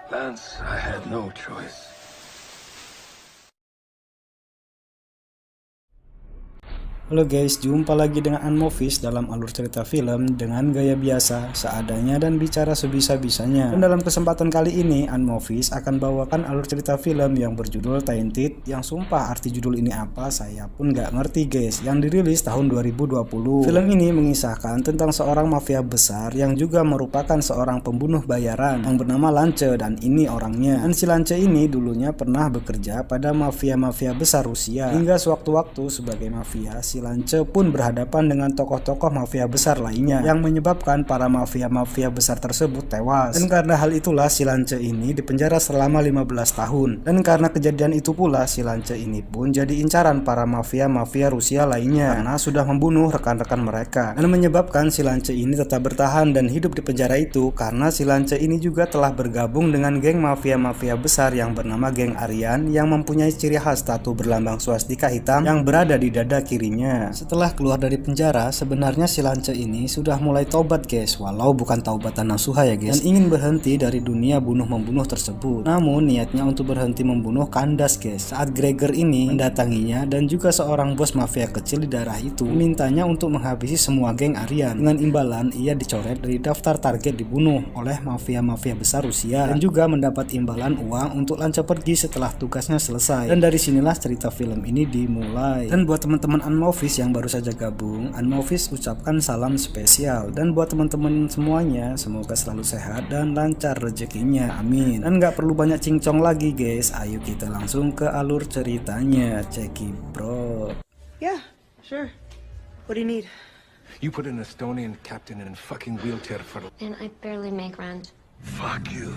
Lance, I had no choice. Halo guys, jumpa lagi dengan Unmovies dalam alur cerita film dengan gaya biasa, seadanya dan bicara sebisa-bisanya. Dan dalam kesempatan kali ini, Unmovies akan bawakan alur cerita film yang berjudul Tainted, yang sumpah arti judul ini apa saya pun gak ngerti guys, yang dirilis tahun 2020. Film ini mengisahkan tentang seorang mafia besar yang juga merupakan seorang pembunuh bayaran yang bernama Lance, dan ini orangnya. Dan si Lance ini dulunya pernah bekerja pada mafia-mafia besar Rusia, hingga sewaktu-waktu sebagai mafia, si Lance pun berhadapan dengan tokoh-tokoh mafia besar lainnya yang menyebabkan para mafia-mafia besar tersebut tewas. Dan karena hal itulah si Lance ini dipenjara selama 15 tahun. Dan karena kejadian itu pula si Lance ini pun jadi incaran para mafia-mafia Rusia lainnya karena sudah membunuh rekan-rekan mereka. Dan menyebabkan si Lance ini tetap bertahan dan hidup di penjara itu karena si Lance ini juga telah bergabung dengan geng mafia-mafia besar yang bernama geng Aryan yang mempunyai ciri khas tatu berlambang swastika hitam yang berada di dada kirinya. Setelah keluar dari penjara, sebenarnya si Lance ini sudah mulai taubat guys, walau bukan taubatan nasuha ya guys, dan ingin berhenti dari dunia bunuh-membunuh tersebut. Namun niatnya untuk berhenti membunuh kandas guys, saat Gregor ini mendatanginya dan juga seorang bos mafia kecil di daerah itu memintanya untuk menghabisi semua geng Aryan. Dengan imbalan ia dicoret dari daftar target dibunuh oleh mafia-mafia besar Rusia, dan juga mendapat imbalan uang untuk Lance pergi setelah tugasnya selesai. Dan dari sinilah cerita film ini dimulai. Dan buat teman-teman Unmovies yang baru saja gabung, Unmovies ucapkan salam spesial. Dan buat teman-teman semuanya, semoga selalu sehat dan lancar rezekinya, amin. Dan gak perlu banyak cincong lagi guys, ayo kita langsung ke alur ceritanya. Ceki bro. Yeah, sure. What do you need? You put an Estonian captain in a fucking wheelchair for... And I barely make rent. Fuck you.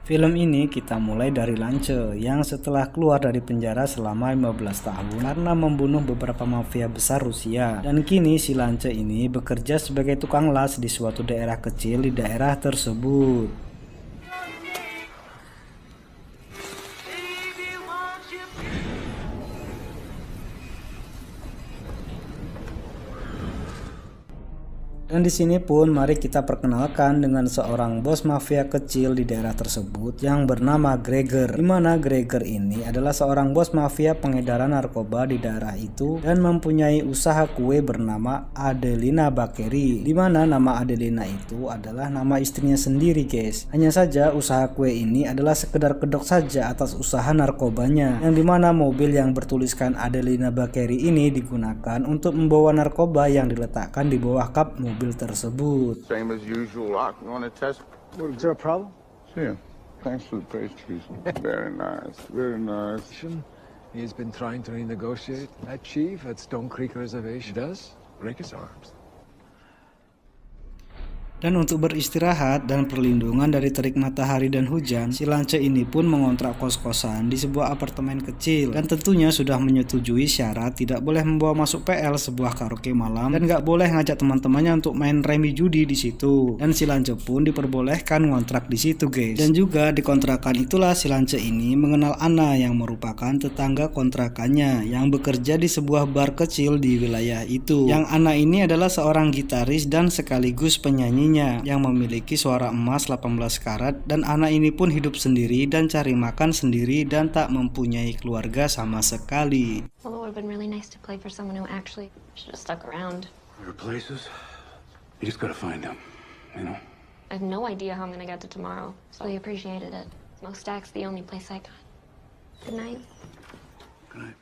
Film ini kita mulai dari Lance yang setelah keluar dari penjara selama 15 tahun karena membunuh beberapa mafia besar Rusia. Dan kini si Lance ini bekerja sebagai tukang las di suatu daerah kecil di daerah tersebut. Dan di sini pun mari kita perkenalkan dengan seorang bos mafia kecil di daerah tersebut yang bernama Gregor. Dimana Gregor ini adalah seorang bos mafia pengedaran narkoba di daerah itu dan mempunyai usaha kue bernama Adelina Bakery. Dimana nama Adelina itu adalah nama istrinya sendiri guys. Hanya saja usaha kue ini adalah sekedar kedok saja atas usaha narkobanya. Yang dimana mobil yang bertuliskan Adelina Bakery ini digunakan untuk membawa narkoba yang diletakkan di bawah kap mobil tersebut. Same as usual. You want to test? Is there a problem? Yeah. Thanks for the pastries. Very nice. Very nice. He has been trying to renegotiate that chief at Stone Creek Reservation. He does? Break his arms. Dan untuk beristirahat dan perlindungan dari terik matahari dan hujan, si Lance ini pun mengontrak kos-kosan di sebuah apartemen kecil. Dan tentunya sudah menyetujui syarat tidak boleh membawa masuk PL sebuah karaoke malam dan gak boleh ngajak teman-temannya untuk main remi judi di situ. Dan si Lance pun diperbolehkan ngontrak di situ guys. Dan juga di kontrakan itulah si Lance ini mengenal Anna yang merupakan tetangga kontrakannya yang bekerja di sebuah bar kecil di wilayah itu. Yang Anna ini adalah seorang gitaris dan sekaligus penyanyi yang memiliki suara emas 18 karat, dan Anna ini pun hidup sendiri dan cari makan sendiri dan tak mempunyai keluarga sama sekali. Well, it would have been really nice to play for someone who actually should have stuck around. There are places. You just gotta find them, you know? I have no idea how I'm gonna get to tomorrow, so I appreciated it. Smokestack's the only place I got. Good night. Good night.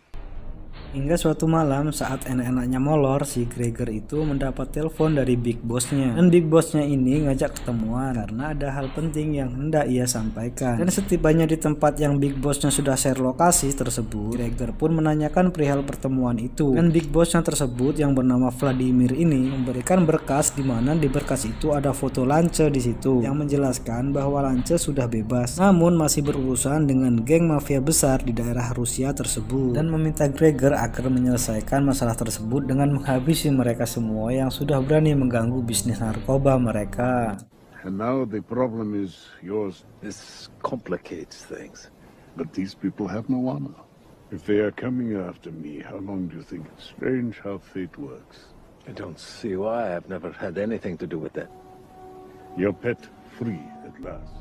Hingga suatu malam saat enak-enaknya molor, si Gregor itu mendapat telepon dari Big Boss-nya. Dan Big Boss-nya ini ngajak ketemuan karena ada hal penting yang hendak ia sampaikan. Dan setibanya di tempat yang Big Boss-nya sudah share lokasi tersebut, Gregor pun menanyakan perihal pertemuan itu. Dan Big Boss-nya tersebut yang bernama Vladimir ini memberikan berkas di mana di berkas itu ada foto Lance di situ yang menjelaskan bahwa Lance sudah bebas, namun masih berurusan dengan geng mafia besar di daerah Rusia tersebut, dan meminta Gregor agar menyelesaikan masalah tersebut dengan menghabisi mereka semua yang sudah berani mengganggu bisnis narkoba mereka. And now the problem is yours. This complicates things. But these people have no honor. If they are coming after me, how long do you think? It's strange how fate works. I don't see why. I've never had anything to do with that. Your pet free at last.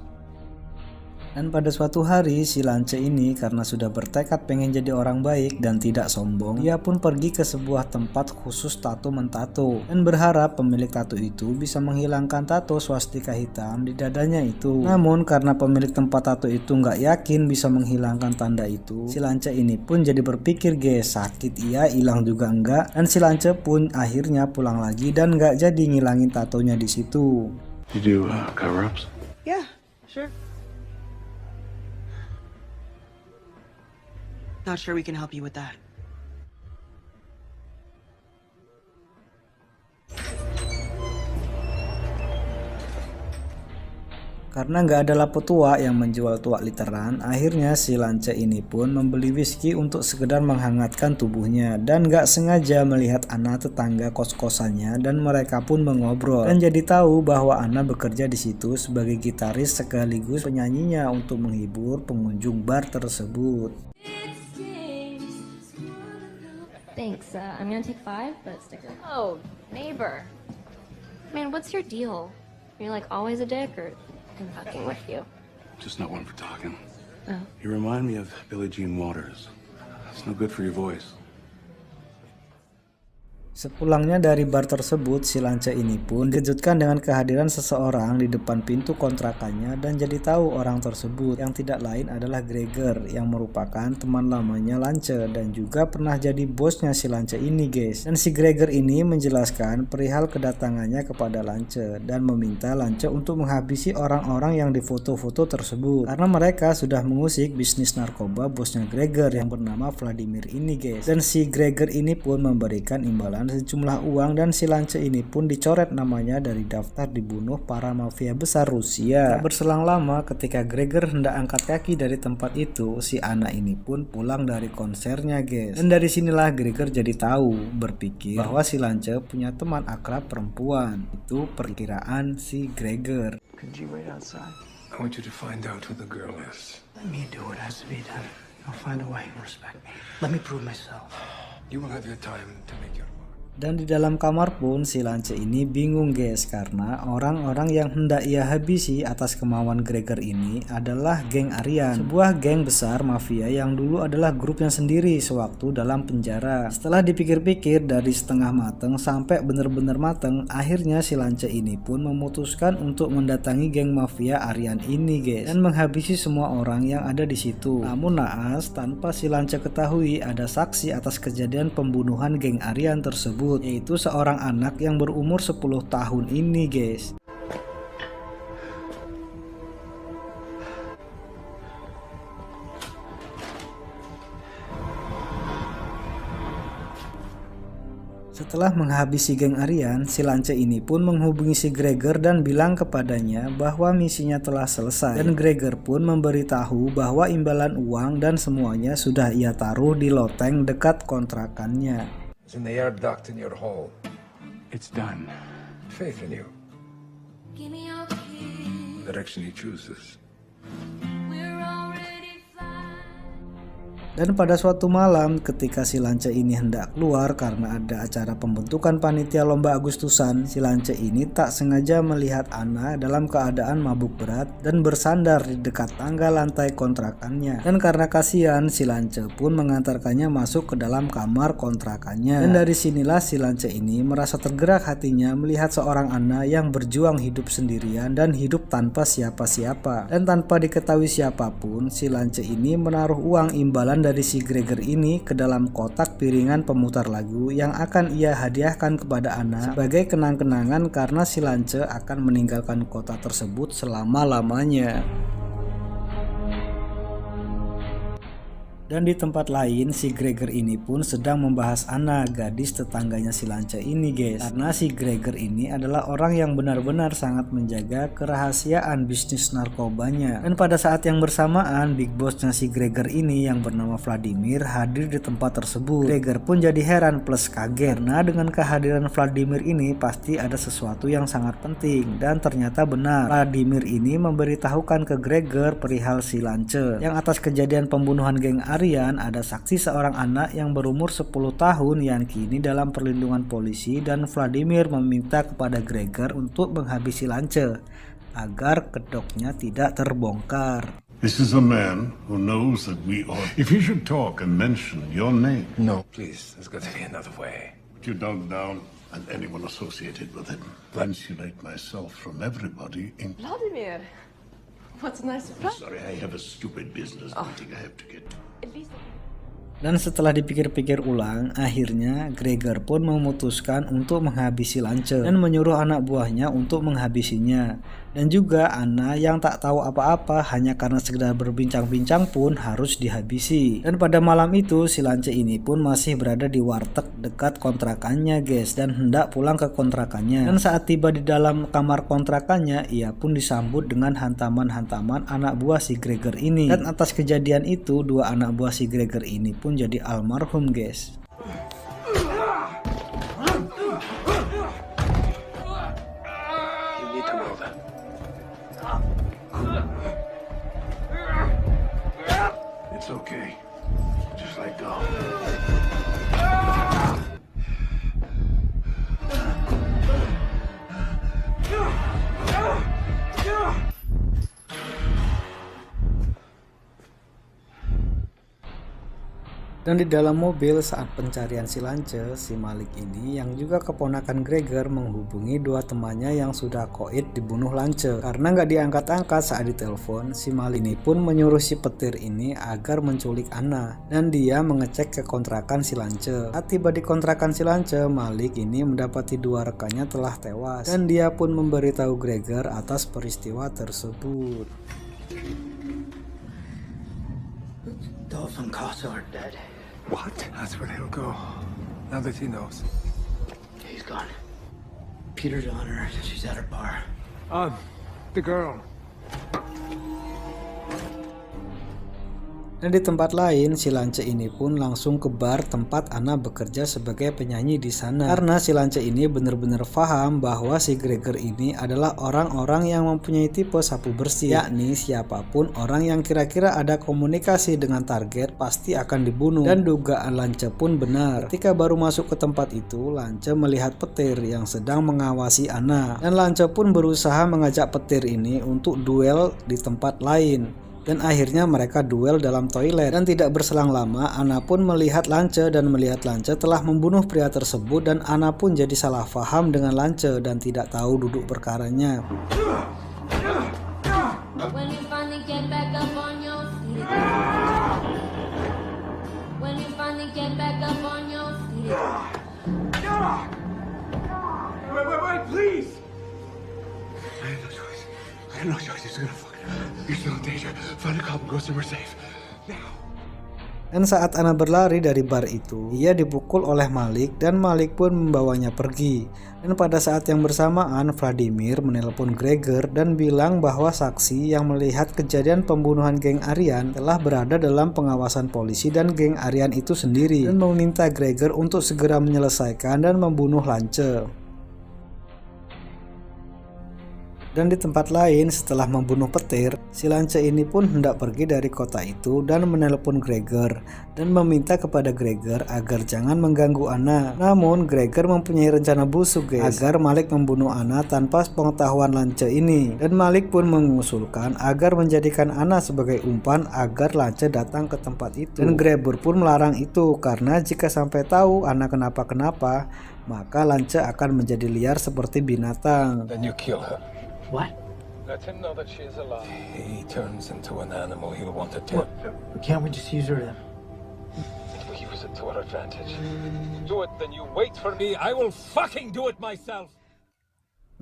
Dan pada suatu hari si Lance ini karena sudah bertekad pengen jadi orang baik dan tidak sombong, dia pun pergi ke sebuah tempat khusus tato mentato dan berharap pemilik tato itu bisa menghilangkan tato swastika hitam di dadanya itu. Namun karena pemilik tempat tato itu nggak yakin bisa menghilangkan tanda itu, si Lance ini pun jadi berpikir guys, sakit iya hilang juga enggak, dan si Lance pun akhirnya pulang lagi dan nggak jadi ngilangin tatonya di situ. You do cover-ups? Yeah, sure. Not sure we can help you with that. Karena nggak ada lapo tua yang menjual tuak literan, akhirnya si Lance ini pun membeli whisky untuk sekedar menghangatkan tubuhnya dan nggak sengaja melihat Anna tetangga kos-kosannya dan mereka pun mengobrol dan jadi tahu bahwa Anna bekerja di situ sebagai gitaris sekaligus penyanyinya untuk menghibur pengunjung bar tersebut. Thanks. I'm gonna take 5, but sticker. Oh, neighbor. Man, what's your deal? Are you like always a dick, or I'm fucking with you? Just not one for talking. Oh. You remind me of Billie Jean Waters. It's no good for your voice. Sepulangnya dari bar tersebut, si Lance ini pun dikejutkan dengan kehadiran seseorang di depan pintu kontrakannya dan jadi tahu orang tersebut yang tidak lain adalah Gregor yang merupakan teman lamanya Lance dan juga pernah jadi bosnya si Lance ini guys. Dan si Gregor ini menjelaskan perihal kedatangannya kepada Lance dan meminta Lance untuk menghabisi orang-orang yang difoto-foto tersebut karena mereka sudah mengusik bisnis narkoba bosnya Gregor yang bernama Vladimir ini guys. Dan si Gregor ini pun memberikan imbalan sejumlah uang dan si Lance ini pun dicoret namanya dari daftar dibunuh para mafia besar Rusia. Tak berselang lama ketika Gregor hendak angkat kaki dari tempat itu, si Anna ini pun pulang dari konsernya guys. Dan dari sinilah Gregor jadi tahu, berpikir bahwa si Lance punya teman akrab perempuan. Itu perkiraan si Gregor. Could you wait outside? I want you to find out who the girl is. Let me do what has to be done. I'll find a way to respect me. Let me prove myself. You will have your time to make your mark. Dan di dalam kamar pun si Lance ini bingung guys karena orang-orang yang hendak ia habisi atas kemauan Gregor ini adalah geng Aryan, sebuah geng besar mafia yang dulu adalah grupnya sendiri sewaktu dalam penjara. Setelah dipikir-pikir dari setengah mateng sampai bener-bener mateng, akhirnya si Lance ini pun memutuskan untuk mendatangi geng mafia Aryan ini guys dan menghabisi semua orang yang ada di situ. Namun naas, tanpa si Lance ketahui ada saksi atas kejadian pembunuhan geng Aryan tersebut, yaitu seorang anak yang berumur 10 tahun ini guys. Setelah menghabisi geng Aryan, si Lance ini pun menghubungi si Gregor dan bilang kepadanya bahwa misinya telah selesai. Dan Gregor pun memberitahu bahwa imbalan uang dan semuanya sudah ia taruh di loteng dekat kontrakannya. It's in the air duct in your hole. It's done. Faith in you. Direction he chooses. Dan pada suatu malam ketika si Lance ini hendak keluar karena ada acara pembentukan panitia lomba Agustusan, si Lance ini tak sengaja melihat Anna dalam keadaan mabuk berat dan bersandar di dekat tangga lantai kontrakannya. Dan karena kasihan, si Lance pun mengantarkannya masuk ke dalam kamar kontrakannya. Dan dari sinilah si Lance ini merasa tergerak hatinya melihat seorang Anna yang berjuang hidup sendirian dan hidup tanpa siapa-siapa. Dan tanpa diketahui siapapun, si Lance ini menaruh uang imbalan dari si Gregor ini ke dalam kotak piringan pemutar lagu yang akan ia hadiahkan kepada Anna sebagai kenang-kenangan karena si Lance akan meninggalkan kota tersebut selama-lamanya. Dan di tempat lain, si Gregor ini pun sedang membahas Anna, gadis tetangganya si Lance ini guys. Karena si Gregor ini adalah orang yang benar-benar sangat menjaga kerahasiaan bisnis narkobanya. Dan pada saat yang bersamaan, big bossnya si Gregor ini yang bernama Vladimir hadir di tempat tersebut. Gregor pun jadi heran plus kaget, karena dengan kehadiran Vladimir ini pasti ada sesuatu yang sangat penting. Dan ternyata benar, Vladimir ini memberitahukan ke Gregor perihal si Lance. Yang atas kejadian pembunuhan geng Aryan ada saksi seorang anak yang berumur 10 tahun yang kini dalam perlindungan polisi, dan Vladimir meminta kepada Gregor untuk menghabisi Lance agar kedoknya tidak terbongkar. This is a man who knows that we ought. If he should talk and mention your name, No, please. There's got to be another way. you down and anyone associated with him. Insulate myself from everybody. Vladimir, what's a nice surprise? Sorry, I have a stupid business meeting I have to get to. At least. Dan setelah dipikir-pikir ulang, akhirnya Gregor pun memutuskan untuk menghabisi Lance dan menyuruh anak buahnya untuk menghabisinya. Dan juga Anna yang tak tahu apa-apa hanya karena sekedar berbincang-bincang pun harus dihabisi. Dan pada malam itu si Lance ini pun masih berada di warteg dekat kontrakannya guys, dan hendak pulang ke kontrakannya. Dan saat tiba di dalam kamar kontrakannya, ia pun disambut dengan hantaman-hantaman anak buah si Gregor ini. Dan atas kejadian itu, dua anak buah si Gregor ini pun jadi almarhum guys. You need to know that. It's okay. Just let go. Dan di dalam mobil saat pencarian si Lance, si Malik ini yang juga keponakan Gregor menghubungi dua temannya yang sudah koit dibunuh Lance. Karena nggak diangkat-angkat saat ditelepon, si Malik ini pun menyuruh si petir ini agar menculik Anna. Dan dia mengecek ke kontrakan si Lance. Saat tiba di kontrakan si Lance, Malik ini mendapati dua rekannya telah tewas. Dan dia pun memberitahu Gregor atas peristiwa tersebut. Dolphin Casa are dead. What? That's where he'll go. Now that he knows. He's gone. Peter's on her. She's at her bar. The girl. Dan di tempat lain, si Lance ini pun langsung ke bar tempat Anna bekerja sebagai penyanyi di sana. Karena si Lance ini benar-benar paham bahwa si Gregor ini adalah orang-orang yang mempunyai tipe sapu bersih, yakni siapapun orang yang kira-kira ada komunikasi dengan target pasti akan dibunuh. Dan dugaan Lance pun benar. Ketika baru masuk ke tempat itu, Lance melihat petir yang sedang mengawasi Anna. Dan Lance pun berusaha mengajak petir ini untuk duel di tempat lain. Dan akhirnya mereka duel dalam toilet. Dan tidak berselang lama, Anna pun melihat Lance dan melihat Lance telah membunuh pria tersebut. Dan Anna pun jadi salah paham dengan Lance dan tidak tahu duduk perkaranya. When you finally get back up on your feet. When you finally get back up on your feet. Wait, please! I have no choice. I have no choice. He's gonna fuck. You're still in danger. Find a cop and go somewhere safe. Now. Dan saat Anna berlari dari bar itu, ia dipukul oleh Malik dan Malik pun membawanya pergi. Dan pada saat yang bersamaan, Vladimir menelpon Gregor dan bilang bahwa saksi yang melihat kejadian pembunuhan geng Aryan telah berada dalam pengawasan polisi dan geng Aryan itu sendiri, dan meminta Gregor untuk segera menyelesaikan dan membunuh Lance. Dan di tempat lain, setelah membunuh petir, si Lance ini pun hendak pergi dari kota itu dan menelpon Gregor dan meminta kepada Gregor agar jangan mengganggu Anna. Namun Gregor mempunyai rencana busuk guys, agar Malik membunuh Anna tanpa pengetahuan Lance ini. Dan Malik pun mengusulkan agar menjadikan Anna sebagai umpan agar Lance datang ke tempat itu. Dan Gregor pun melarang itu karena jika sampai tahu Anna kenapa-kenapa, maka Lance akan menjadi liar seperti binatang. Then you kill her. What? Let him know that she is alive. He turns into an animal he'll want to tame. Can't we just use her to your advantage. Do it, then you wait for me. I will fucking do it myself.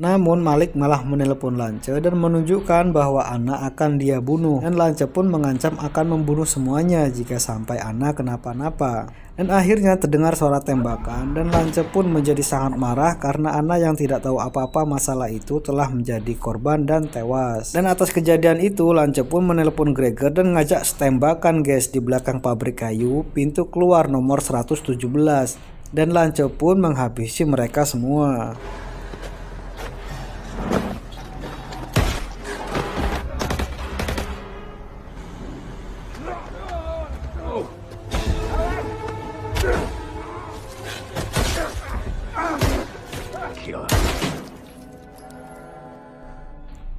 Namun Malik malah menelepon Lance dan menunjukkan bahwa Anna akan dia bunuh, dan Lance pun mengancam akan membunuh semuanya jika sampai Anna kenapa-napa. Dan akhirnya terdengar suara tembakan dan Lance pun menjadi sangat marah karena Anna yang tidak tahu apa-apa masalah itu telah menjadi korban dan tewas. Dan atas kejadian itu Lance pun menelepon Gregor dan ngajak tembakan guys di belakang pabrik kayu pintu keluar nomor 117, dan Lance pun menghabisi mereka semua.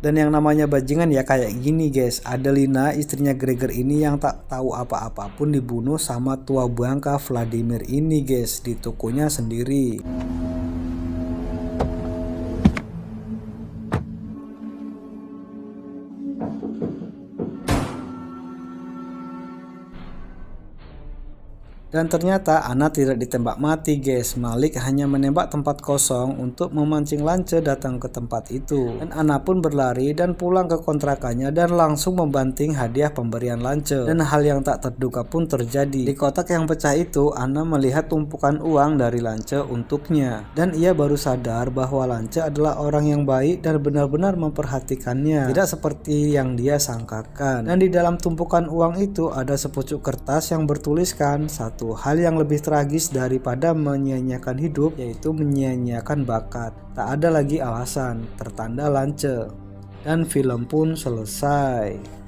Dan yang namanya bajingan ya kayak gini guys. Adelina istrinya Gregor ini yang tak tahu apa-apa pun dibunuh sama tua bangka Vladimir ini guys di tokonya sendiri. Dan ternyata Anna tidak ditembak mati guys. Malik hanya menembak tempat kosong untuk memancing Lance datang ke tempat itu. Dan Anna pun berlari dan pulang ke kontrakannya dan langsung membanting hadiah pemberian Lance. Dan hal yang tak terduga pun terjadi. Di kotak yang pecah itu Anna melihat tumpukan uang dari Lance untuknya. Dan ia baru sadar bahwa Lance adalah orang yang baik dan benar-benar memperhatikannya, tidak seperti yang dia sangkakan. Dan di dalam tumpukan uang itu ada sepucuk kertas yang bertuliskan satu hal yang lebih tragis daripada menyia-nyiakan hidup, yaitu menyia-nyiakan bakat. Tak ada lagi alasan, tertanda Lance. Dan film pun selesai.